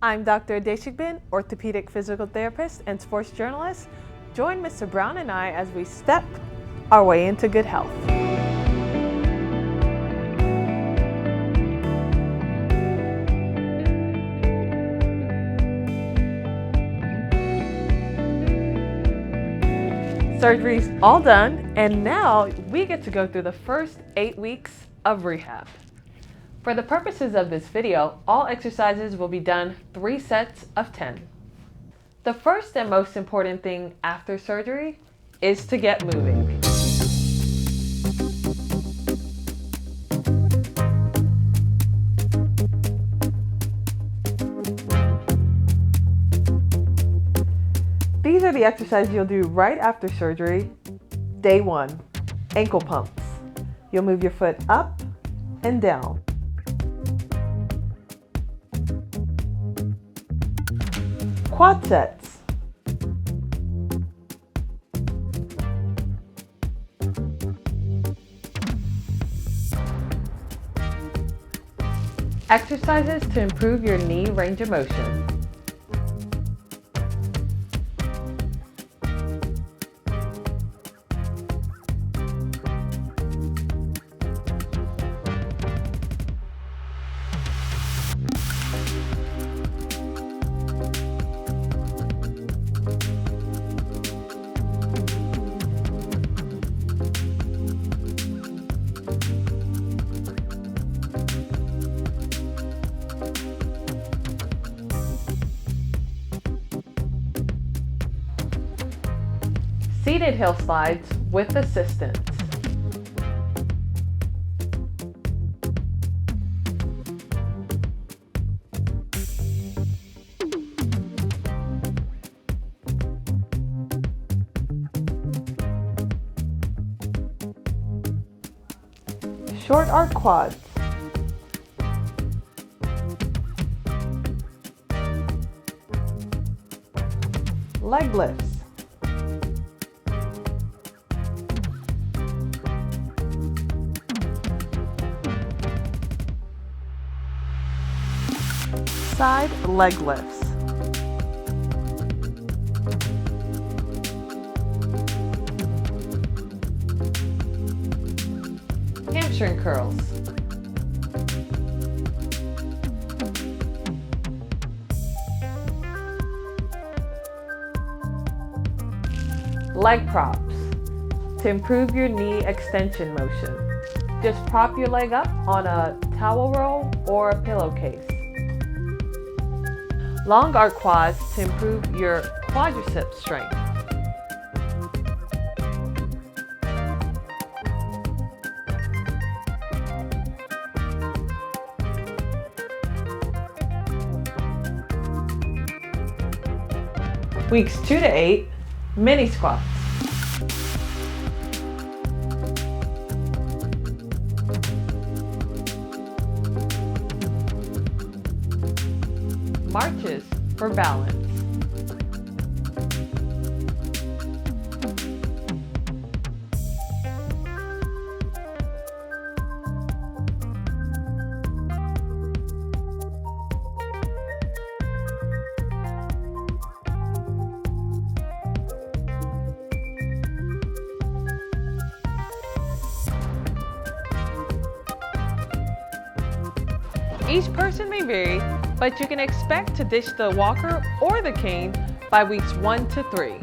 I'm Dr. Adeshigbin, orthopedic physical therapist and sports journalist. Join Mr. Brown and I as we step our way into good health. Surgery's all done, and now we get to go through the first 8 weeks of rehab. For the purposes of this video, all exercises will be done 3 sets of 10. The first and most important thing after surgery is to get moving. These are the exercises you'll do right after surgery. Day 1, ankle pumps. You'll move your foot up and down. Quad sets. Exercises to improve your knee range of motion. Seated hill slides with assistance. Short arc quads. Leg lifts. Side leg lifts. Hamstring curls. Leg props to improve your knee extension motion. Just prop your leg up on a towel roll or a pillowcase. Long arc quads to improve your quadricep strength. Weeks 2 to 8, mini squats. Marches for balance. Each person may vary, but you can expect to ditch the walker or the cane by weeks 1 to 3.